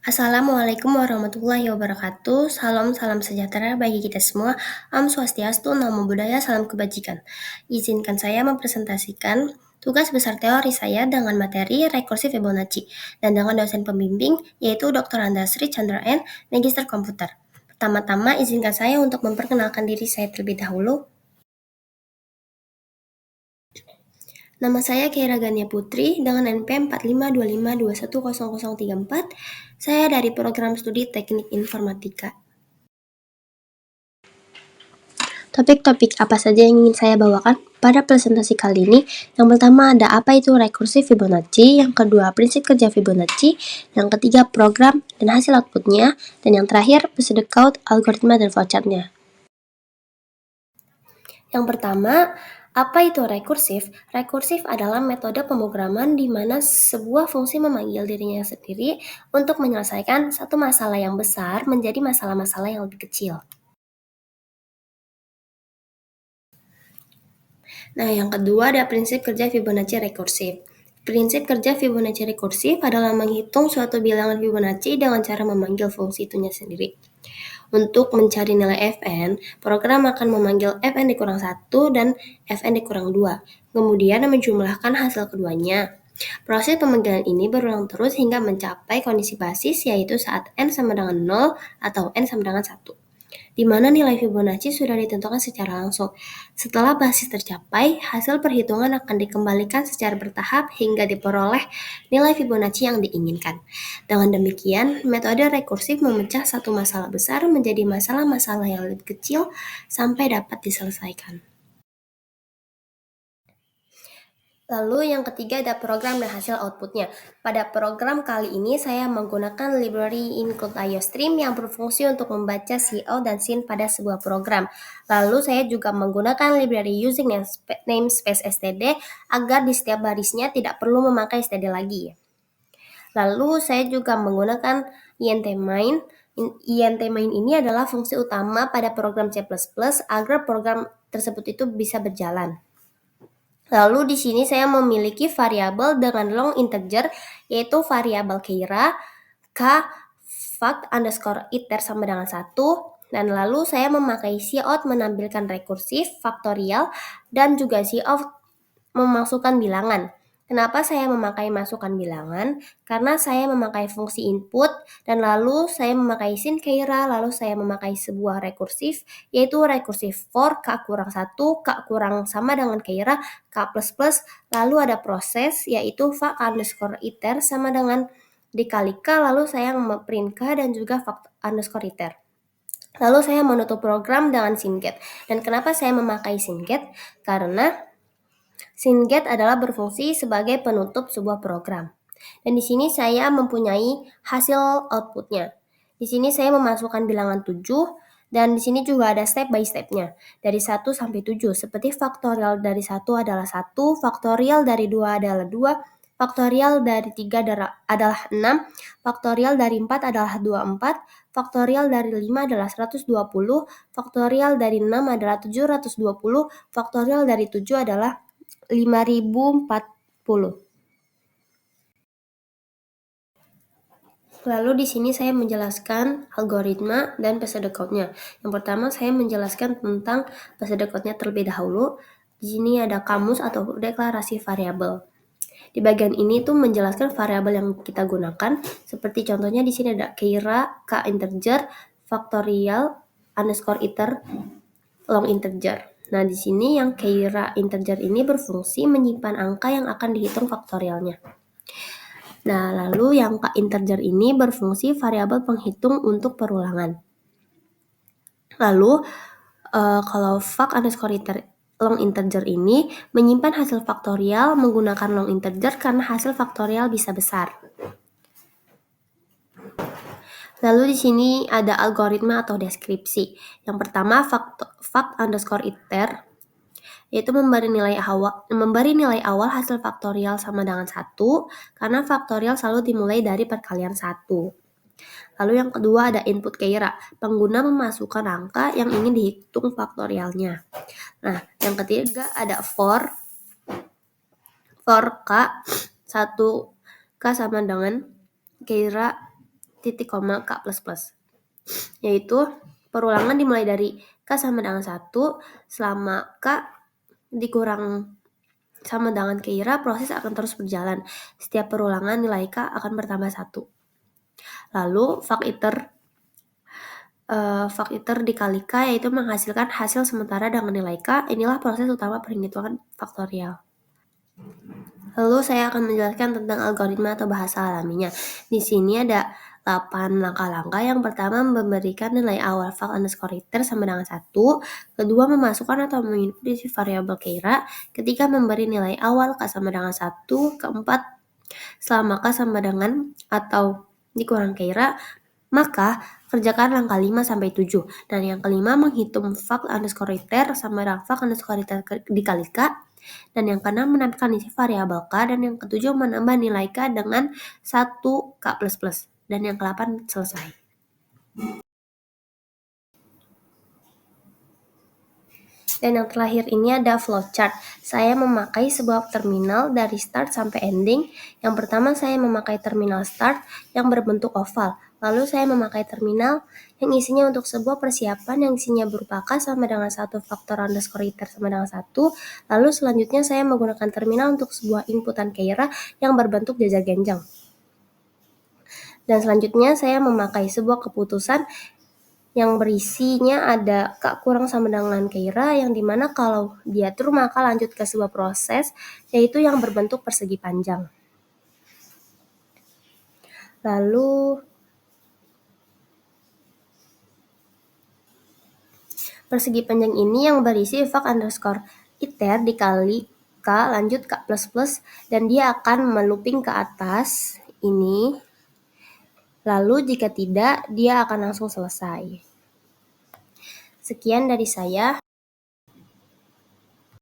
Assalamualaikum warahmatullahi wabarakatuh. Salam sejahtera bagi kita semua. Am Swastiastu, Namo Buddhaya, salam kebajikan. Izinkan saya mempresentasikan tugas besar teori saya dengan materi rekursif Fibonacci dan dengan dosen pembimbing yaitu Dr. Andasri Chandra N, Magister Komputer. Pertama-tama izinkan saya untuk memperkenalkan diri saya terlebih dahulu. Nama saya Keira Gania Putri dengan NPM 4525210034. Saya dari program studi Teknik Informatika. Topik-topik apa saja yang ingin saya bawakan pada presentasi kali ini? Yang pertama ada apa itu rekursif Fibonacci, yang kedua prinsip kerja Fibonacci, yang ketiga program dan hasil outputnya, dan yang terakhir pseudocode, algoritma, dan flowchartnya. Yang pertama, apa itu rekursif? Rekursif adalah metode pemrograman di mana sebuah fungsi memanggil dirinya sendiri untuk menyelesaikan satu masalah yang besar menjadi masalah-masalah yang lebih kecil. Nah, yang kedua ada prinsip kerja Fibonacci rekursif. Prinsip kerja Fibonacci rekursif adalah menghitung suatu bilangan Fibonacci dengan cara memanggil fungsi itunya sendiri. Untuk mencari nilai Fn, program akan memanggil Fn dikurang 1 dan Fn dikurang 2, kemudian menjumlahkan hasil keduanya. Proses pemanggilan ini berulang terus hingga mencapai kondisi basis, yaitu saat n sama dengan 0 atau n sama dengan 1, di mana nilai Fibonacci sudah ditentukan secara langsung. Setelah basis tercapai, hasil perhitungan akan dikembalikan secara bertahap hingga diperoleh nilai Fibonacci yang diinginkan. Dengan demikian, metode rekursif memecah satu masalah besar menjadi masalah-masalah yang lebih kecil sampai dapat diselesaikan. Lalu yang ketiga ada program dan hasil outputnya. Pada program kali ini saya menggunakan library include IOStream yang berfungsi untuk membaca cout dan scene pada sebuah program. Lalu saya juga menggunakan library using namespace std agar di setiap barisnya tidak perlu memakai std lagi. Lalu saya juga menggunakan intmain. Intmain ini adalah fungsi utama pada program C++ agar program tersebut itu bisa berjalan. Lalu di sini saya memiliki variabel dengan long integer, yaitu variabel Keira, k fact_iter sama dengan 1, dan lalu saya memakai cout menampilkan rekursif, faktorial, dan juga cout memasukkan bilangan. Kenapa saya memakai masukkan bilangan? Karena saya memakai fungsi input, dan lalu saya memakai sin Keira, lalu saya memakai sebuah rekursif, yaitu rekursif for k kurang 1, k kurang sama dengan Keira, k++, lalu ada proses, yaitu fact_iter sama dengan dikali k, lalu saya memprint k dan juga fact_iter. Lalu saya menutup program dengan SYNGET. Dan kenapa saya memakai SYNGET? Karena SYNGET adalah berfungsi sebagai penutup sebuah program. Dan di sini saya mempunyai hasil outputnya. Di sini saya memasukkan bilangan 7, dan di sini juga ada step by step-nya. Dari 1 sampai 7, seperti faktorial dari 1 adalah 1, faktorial dari 2 adalah 2, faktorial dari 3 adalah 6, faktorial dari 4 adalah 24, faktorial dari 5 adalah 120, faktorial dari 6 adalah 720, faktorial dari 7 adalah 5040. Lalu di sini saya menjelaskan algoritma dan pseudocode-nya. Yang pertama saya menjelaskan tentang pseudocode-nya terlebih dahulu. Di sini ada kamus atau deklarasi variabel. Di bagian ini tuh menjelaskan variabel yang kita gunakan. Seperti contohnya di sini ada Keira, k integer, faktorial, _iter, long integer. Nah, di sini yang Keira integer ini berfungsi menyimpan angka yang akan dihitung faktorialnya. Nah, lalu yang k integer ini berfungsi variabel penghitung untuk perulangan. Lalu, kalau fact_iter long integer ini menyimpan hasil faktorial menggunakan long integer karena hasil faktorial bisa besar. Lalu di sini ada algoritma atau deskripsi. Yang pertama fact_iter yaitu memberi nilai awal hasil faktorial sama dengan 1 karena faktorial selalu dimulai dari perkalian 1. Lalu yang kedua ada input Keira, pengguna memasukkan angka yang ingin dihitung faktorialnya. Nah, yang ketiga ada for k 1 k sama dengan Keira titik koma K plus plus. Yaitu perulangan dimulai dari K sama dengan 1 selama K dikurang sama dengan kira, proses akan terus berjalan. Setiap perulangan nilai K akan bertambah 1. Lalu fak iter dikali K yaitu menghasilkan hasil sementara dengan nilai K. Inilah proses utama perhitungan faktorial. Lalu saya akan menjelaskan tentang algoritma atau bahasa alaminya. Di sini ada 8 langkah-langkah. Yang pertama, memberikan nilai awal fak underscore iter sama dengan 1. Kedua, memasukkan atau menginput isi variabel kira. Ketiga, memberi nilai awal K sama dengan 1. Keempat, selama K sama dengan atau dikurang kira, maka kerjakan langkah 5 sampai 7. Dan yang kelima, menghitung fak underscore iter sama dengan fak underscore iter dikali K. Dan yang keenam, menambahkan isi variabel K. Dan yang ketujuh, menambah nilai K dengan 1 K++. Dan yang ke-8 selesai. Dan yang terakhir ini ada flowchart. Saya memakai sebuah terminal dari start sampai ending. Yang pertama saya memakai terminal start yang berbentuk oval. Lalu saya memakai terminal yang isinya untuk sebuah persiapan yang isinya berupa K sama dengan 1 faktor underscore iter sama dengan 1. Lalu selanjutnya saya menggunakan terminal untuk sebuah inputan kira yang berbentuk jajar genjang. Dan selanjutnya saya memakai sebuah keputusan yang berisinya ada K kurang sama dengan kira, yang dimana kalau dia true maka lanjut ke sebuah proses, yaitu yang berbentuk persegi panjang. Lalu persegi panjang ini yang berisi fak underscore iter dikali K lanjut K++, dan dia akan melooping ke atas ini. Lalu jika tidak, dia akan langsung selesai. Sekian dari saya.